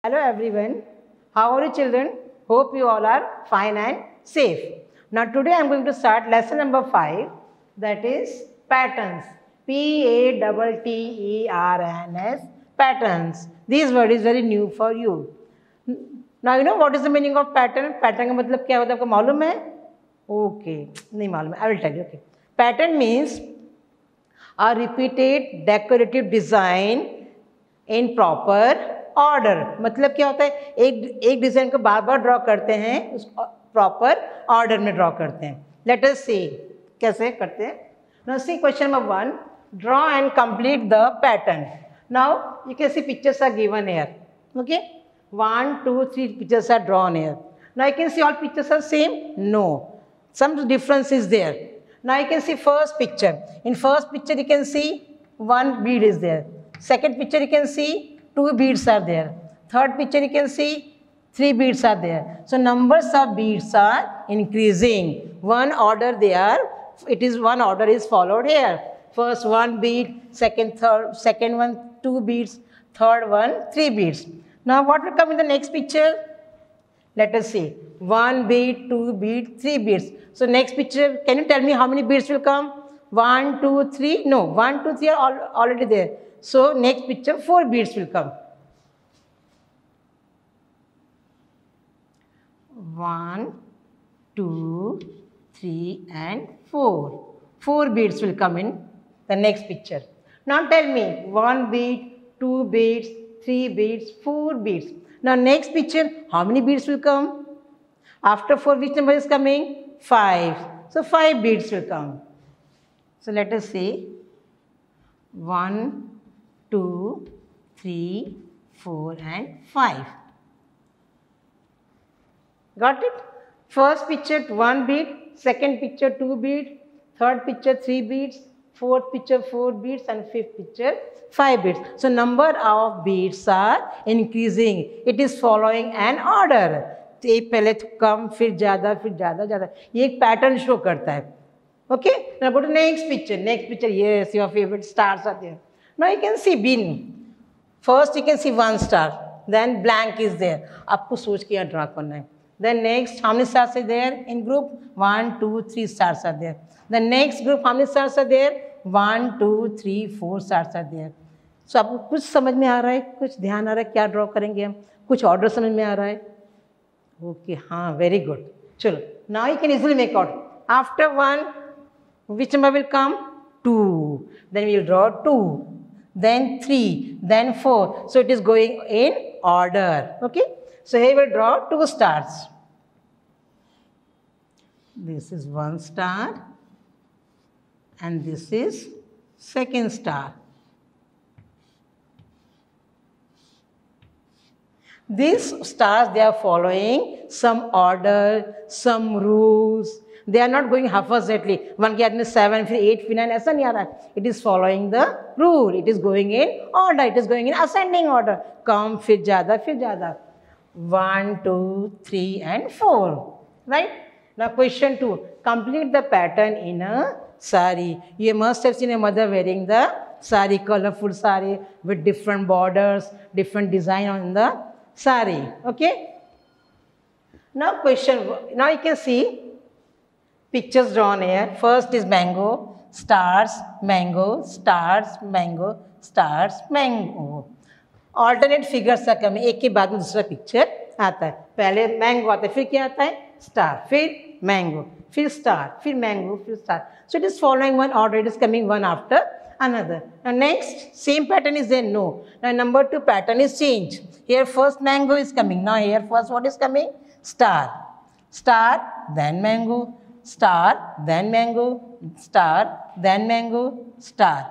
Hello everyone. How are you children? Hope you all are fine and safe. Now today I am going to start lesson number 5, that is patterns. P-A-T-T-E-R-N-S, patterns. This word is very new for you. Now you know what is the meaning of pattern? Pattern का मतलब क्या होता है आपको मालूम है? Okay, नहीं मालूम है. I will tell you. Okay. Pattern means a repeated decorative design in proper order. मतलब क्या होता है? एक डिजाइन को बार बार ड्रॉ करते हैं, उसको प्रॉपर ऑर्डर में ड्रॉ करते हैं. लेट अस सी कैसे करते हैं. Now see question number 1, draw and complete the pattern. Now you can see pictures are given here. Okay, 1 2 3 pictures are drawn here. Now you can see all pictures are same. No, some difference is there. Now you can see first picture. In first picture you can see one bead is there. Second picture you can see 2 beads are there. Third picture you can see 3 beads are there. So numbers of beads are increasing. One order is followed here. First 1 bead, second one 2 beads, third one 3 beads. Now what will come in the next picture? Let us see. 1 bead, 2 bead, 3 beads. So next picture, can you tell me how many beads will come? 1 2 3. No, 1 2 3 are already there. So next picture 4 beads will come. 1 2 3 and 4. 4 beads will come in the next picture. Now tell me 1 bead, 2 beads, 3 beads, 4 beads. Now next picture, how many beads will come? After 4, which number is coming? 5. So 5 beads will come. So let us see. 1 2 3 4 and 5. Got it? First picture 1 bead, second picture 2 beads, third picture 3 beads, fourth picture 4 beads and fifth picture 5 beads. So number of beads are increasing. It is following an order. एक पहले कम फिर ज़्यादा फिर ज़्यादा ज़्यादा. ये एक pattern show करता है. Okay? Now go to next picture. Next picture, yes, your favorite stars are there. Now you can see bin. First you can see 1 star. Then blank is there. आपको सोच के यहाँ ड्रा करना है. Then next, how many stars are there in group? 1 2 3 stars are there. The next group, how many stars are there? 1 2 3 4 stars are there. So आपको कुछ समझ में आ रहा है, कुछ ध्यान आ रहा है क्या ड्रॉ करेंगे हम, कुछ ऑर्डर समझ में आ रहा है. ओके, हाँ, वेरी गुड. चलो, now you can easily make out. After 1, which number will come? 2. Then we will draw 2. Then 3. Then 4. So it is going in order. Okay. So here we will draw 2 stars. This is 1 star. And this is second star. These stars, they are following some order, some rules. They are not going haphazardly. One के आदमी 7, फिर 8, फिर 9 ऐसा नहीं आ रहा है. It is following the rule. It is going in order. It is going in ascending order. कम फिर ज़्यादा फिर ज़्यादा. 1 2 3 and 4. Right? Now question 2. Complete the pattern in a sari. You must have seen a mother wearing the sari, colorful sari with different borders, different design on the sari. Okay. Now now you can see pictures drawn here. First is mango, stars, mango, stars, mango, stars, mango. Alternate figures are coming. एक के बाद में दूसरा picture आता है. पहले mango आता है, फिर क्या आता है? स्टार, फिर मैंगो, फिर स्टार, फिर मैंगो, फिर star. So it is following one order. It is coming one after another. Now next, same pattern is there? No. Now number 2 pattern is changed. Here first mango is coming. Now here first what is coming? Star. Star, then mango. Star, then mango. Star, then mango. Star.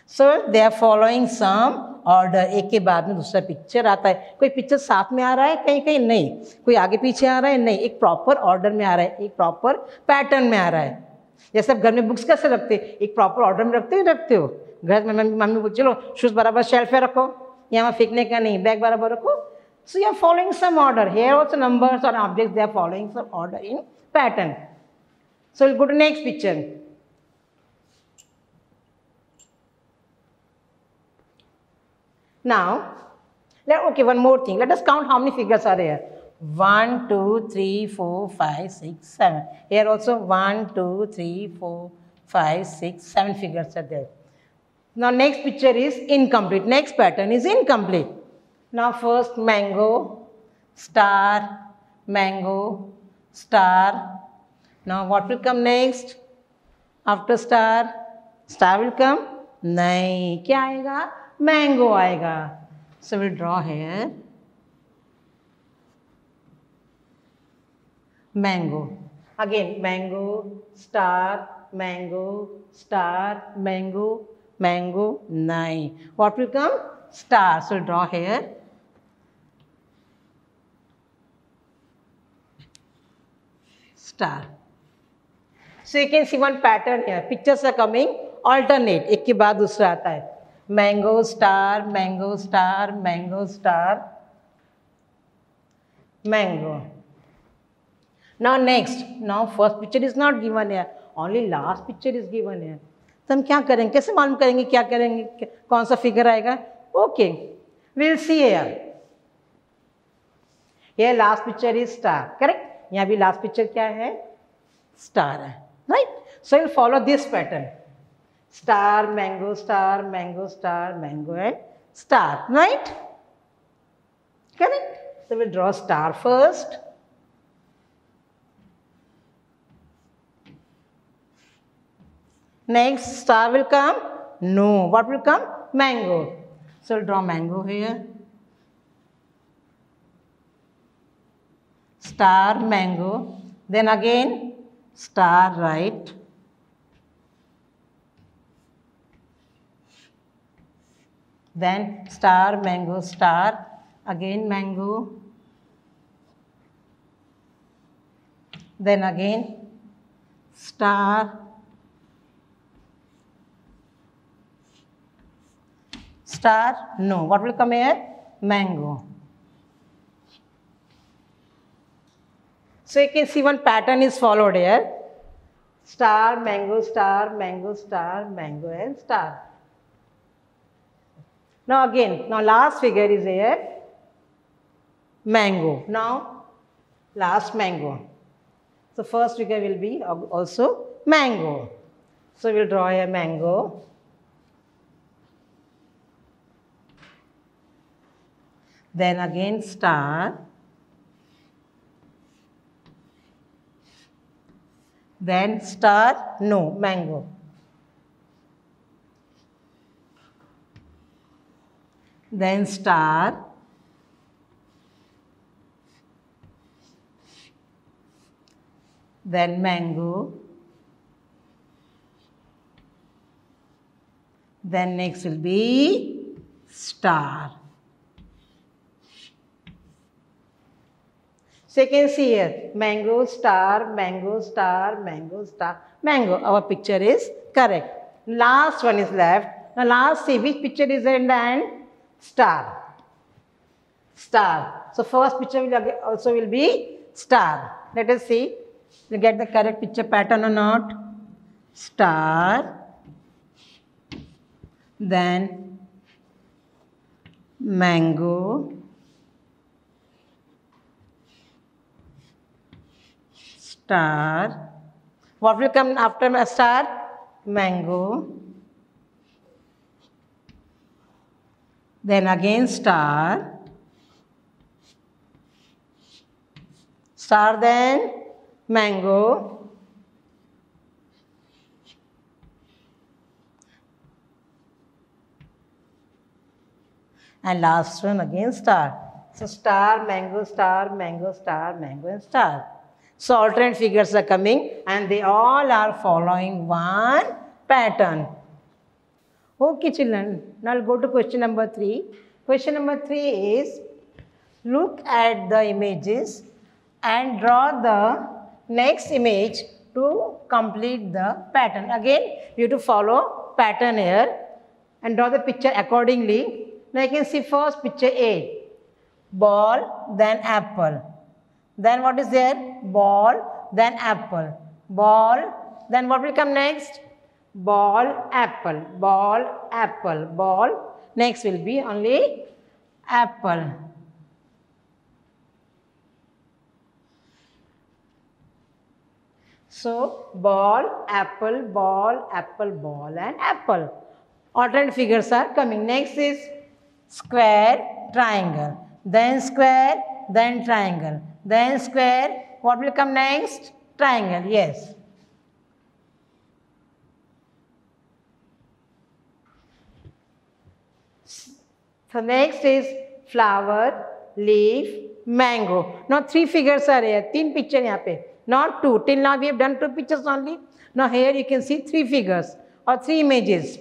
So they are following some order. एक के बाद में दूसरा picture आता है. कोई picture साथ में आ रहा है, कहीं कहीं नहीं. कोई आगे पीछे आ रहा है, नहीं. एक प्रॉपर ऑर्डर में आ रहा है, एक प्रॉपर पैटर्न में आ रहा है. जैसे आप घर में बुक्स कैसे रखते हैं, एक प्रॉपर ऑर्डर में रखते हो. घर में मम्मी बोल चलो शूज बराबर शेल्फ पे रखो, यहाँ फेंकने का नहीं, बैग बराबर रखो. So you are following some order. Here also numbers or objects, they are following some order in pattern. So we'll go to next picture. Now Okay, one more thing. Let us count how many figures are there. 1, 2, 3, 4, 5, 6, 7. Here also 1, 2, 3, 4, 5, 6, 7 figures are there. Now next picture is incomplete. Next pattern is incomplete. Now first mango, star, mango, star. Now what will come next? After star, star will come? नहीं, क्या आएगा? Mango आएगा. So we'll draw here. Mango. Again, mango, star, mango, star, mango, mango, nine. What will come? Star. So draw here. Star. So you can see one pattern here. Pictures are coming alternate. एक के बाद दूसरा आता है. Mango, star, mango, star, mango, star, mango. Now next, now first picture is not given here, only last picture is given here. तो हम क्या करेंगे, कैसे मालूम करेंगे क्या करेंगे, कौन सा फिगर आएगा? Okay, we'll see here. Here last picture is star, correct? यहाँ भी last picture क्या है? Star है, right? So we'll follow this pattern. Star, mango, star, mango, star, mango and star, right? Correct? So we'll draw star first. Next, star will come? No. What will come? Mango. So we'll draw mango here. Star, mango. Then again, star, right. Then star, mango, star. Again, mango. Then again, star. Star, no. What will come here? Mango. So you can see one pattern is followed here. Star, mango, star, mango, star, mango and star. Now again, now last figure is here. Mango. Now last mango. So first figure will be also mango. So we'll draw a mango. Then again star, then star, no, mango. Then star, then mango, then next will be star. So you can see here, mango, star, mango, star, mango, star, mango. Our picture is correct. Last one is left. Now last, see which picture is in the end? Star. Star. So first picture will also will be star. Let us see. You get the correct picture pattern or not? Star. Then mango. Star. What will come after a star? Mango. Then again star. Star, then mango. And last one again star. So star, mango, star, mango, star, mango and star. So alternate figures are coming and they all are following one pattern. Okay children, now I'll go to question number 3. Question number 3 is, look at the images and draw the next image to complete the pattern. Again, you have to follow pattern here and draw the picture accordingly. Now you can see first picture A, ball, then apple. Then what is there? Ball, then apple. Ball, then what will come next? Ball, apple, ball, apple, ball. Next will be only apple. So ball, apple, ball, apple, ball and apple. Alternate figures are coming. Next is square, triangle. Then square, then triangle. Then square. What will come next? Triangle, yes. So next is flower, leaf, mango. Now 3 figures are here. 3 pictures यहाँ पे. Not 2. Till now we have done 2 pictures only. Now here you can see 3 figures or 3 images.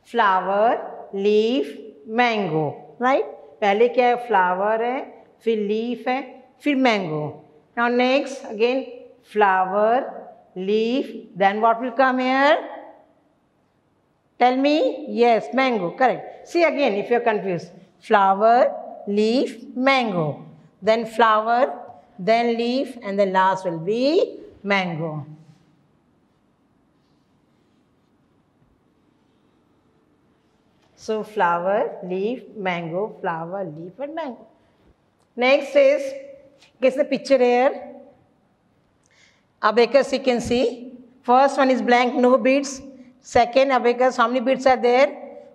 Flower, leaf, mango. Right? पहले क्या है? Flower है, फिर leaf है, फिर mango. Now next again flower, leaf. Then what will come here? Tell me. Yes, mango. Correct. See again if you are confused. Flower, leaf, mango. Then flower, then leaf, and the last will be mango. So flower, leaf, mango, flower, leaf, and mango. Next is, guess the picture here. Abacus you can see. First one is blank, no beads. Second abacus, how many beads are there?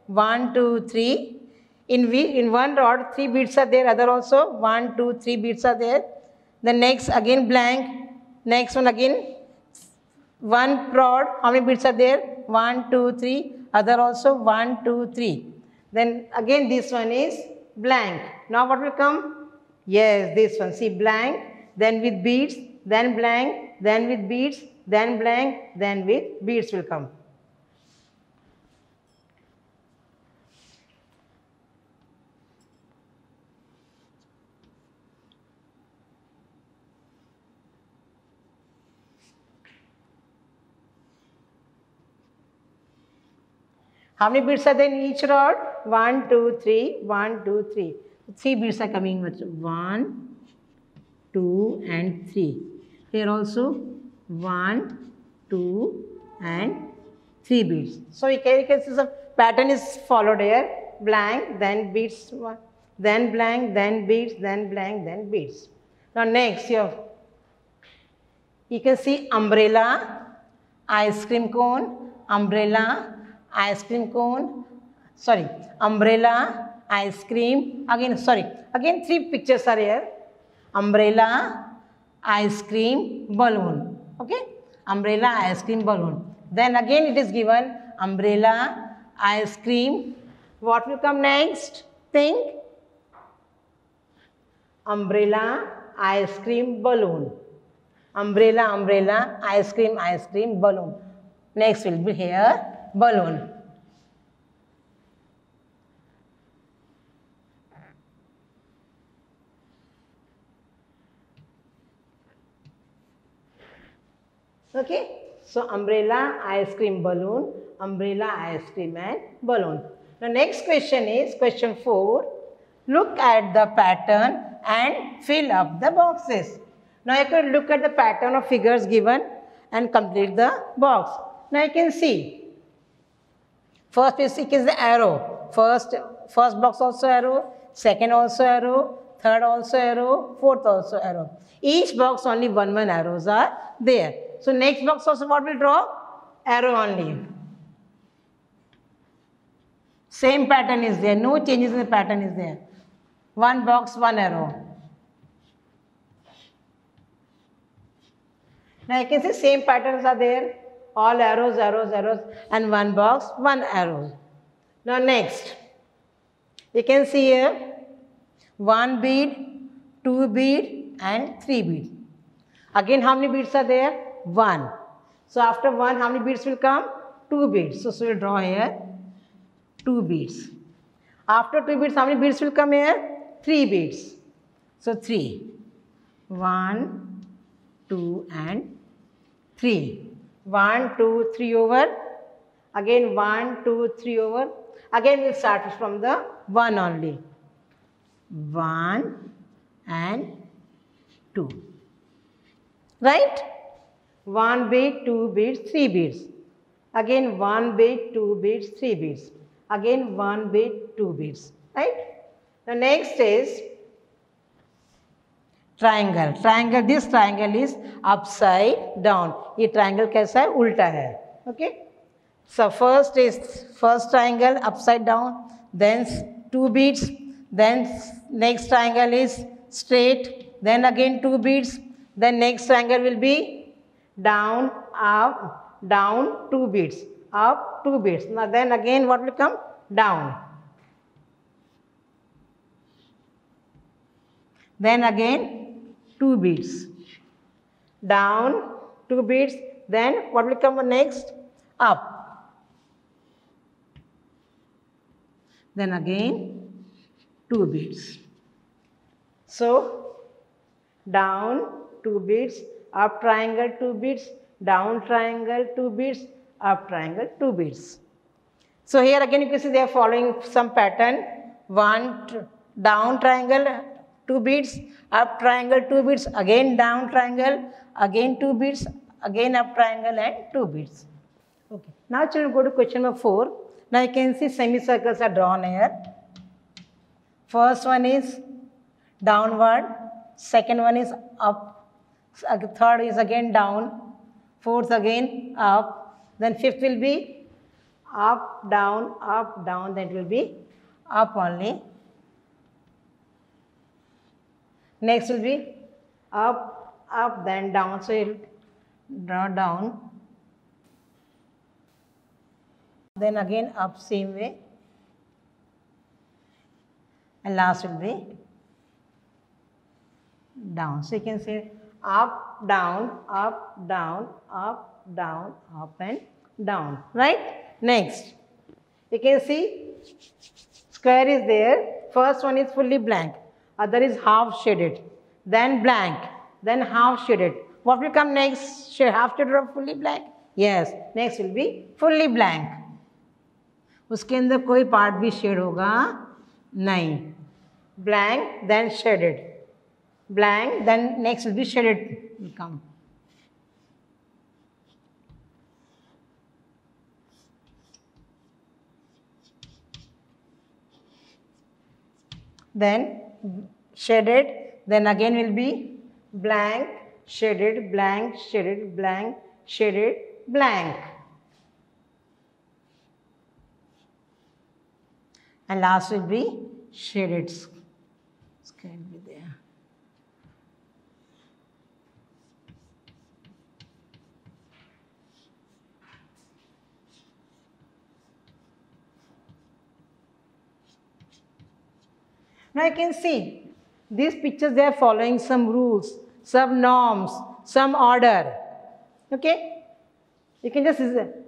1, 2, 3. In one rod, 3 beads are there. Other also 1, 2, 3 beads are there. The next again blank. Next one again. One rod, how many beads are there? 1, 2, 3. Other also 1, 2, 3. Then again this one is blank. Now what will come? Yes, this one. See blank, then with beads, then blank, then with beads, then blank, then with beads will come. How many beads are there in each rod? 1, 2, 3, 1, 2, 3. 3 beads are coming. 1, 2, and 3. Here also 1, 2, and 3 beads. So you can see some pattern is followed here. Blank, then beads, then blank, then beads, then blank, then beads. Now next here, you can see umbrella, ice cream cone, umbrella, ice cream cone, umbrella, ice cream, again 3 pictures are here, umbrella, ice cream, balloon, okay, umbrella, ice cream, balloon. Then again it is given umbrella, ice cream, what will come next? Think. Umbrella, ice cream, balloon. Umbrella, umbrella, ice cream, balloon. Next will be here, balloon. Okay, so umbrella, ice cream, balloon, umbrella, ice cream and balloon. The next question is question 4. Look at the pattern and fill up the boxes. Now you can look at the pattern of figures given and complete the box. Now you can see. First basic is the arrow. First box also arrow, second also arrow, third also arrow, fourth also arrow. Each box only one arrows are there. So next box also what will draw? Arrow only. Same pattern is there. No changes in the pattern is there. One box, one arrow. Now you can see same patterns are there. All arrows, arrows, arrows, and one box, one arrow. Now next, you can see here 1 bead, 2 bead, and 3 bead. Again, how many beads are there? 1. So after 1, how many beads will come? 2 beads. So we'll draw here 2 beads. After 2 beads, how many beads will come here? 3 beads. So 3. 1, 2, and 3. 1, 2, 3 over. Again 1, 2, 3 over. Again we'll start from the 1 only. 1 and 2. Right? 1 bead, 2 beads, 3 beads. Again 1 bead, 2 beads, 3 beads. Again 1 bead, 2 beads. right? The next is triangle. Triangle, this triangle is upside down. ये triangle कैसा है? उल्टा है. Okay? So first is first triangle upside down, then 2 beats, then next triangle is straight, then again 2 beats, then next triangle will be down, up, down, 2 beats, up, 2 beats. Now then again what will come? Down. Then again 2 beats. Down, 2 beats, then what will come next? Up. Then again 2 beats. So down 2 beats, up triangle 2 beats, down triangle 2 beats, up triangle 2 beats. So here again you can see they are following some pattern. Down triangle 2 beats, up triangle 2 beats, again down triangle, again 2 beats, again up triangle and 2 beats. Okay. Now children, go to question number 4. Now you can see semicircles are drawn here. First one is downward, second one is up, third is again down, fourth again up, then fifth will be up, down, then it will be up only. Next will be up, then down, so you'll draw down. Then again up same way. And last will be down. So you can say up, down, up, down, up, down, up and down. Right? Next. You can see square is there. First one is fully blank. Other is half shaded. Then blank. Then half shaded. What will come next? Half shaded or fully blank? Yes. Next will be fully blank. उसके अंदर कोई part भी shade होगा नहीं. Blank, then shaded. Blank, then next will be shaded will come. Then shaded, then again will be blank, shaded, blank, shaded, blank, shaded, blank. And last will be shaded. Can be there. Now you can see these pictures, they are following some rules, some norms, some order. Okay? You can just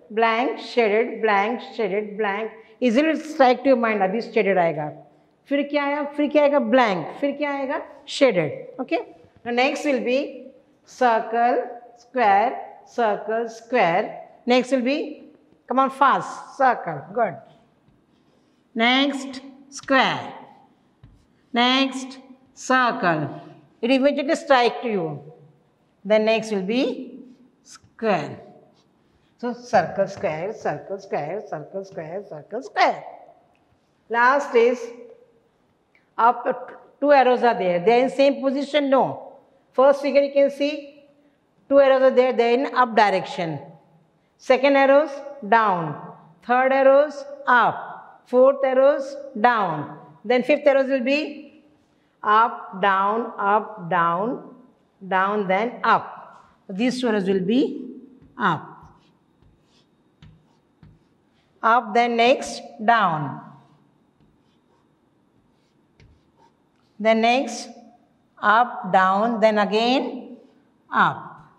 blank, shaded, blank. Easily strike to your mind, abhi shaded आएगा. फिर क्या आएगा? Blank. फिर क्या आएगा? Shaded. Okay? The next will be circle, square. Next will be, come on fast, circle. Good. Next, square. Next, circle. It immediately strike to you. Then next will be square. So circle, square. Last is up, 2 arrows are there. They are in same position? No. First figure you can see 2 arrows are there. They are in up direction. Second arrows down. Third arrows up. Fourth arrows down. Then fifth arrows will be up, down, then up. These 2 arrows will be up. Up, then next down. Then next up, down, then again up.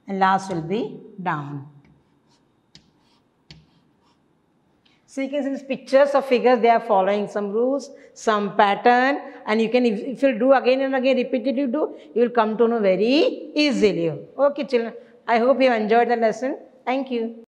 And last will be down. So you can see these pictures of figures, they are following some rules, some pattern, and you can, if you do again and again, repeatedly do, you will come to know very easily. Okay children, I hope you enjoyed the lesson. Thank you.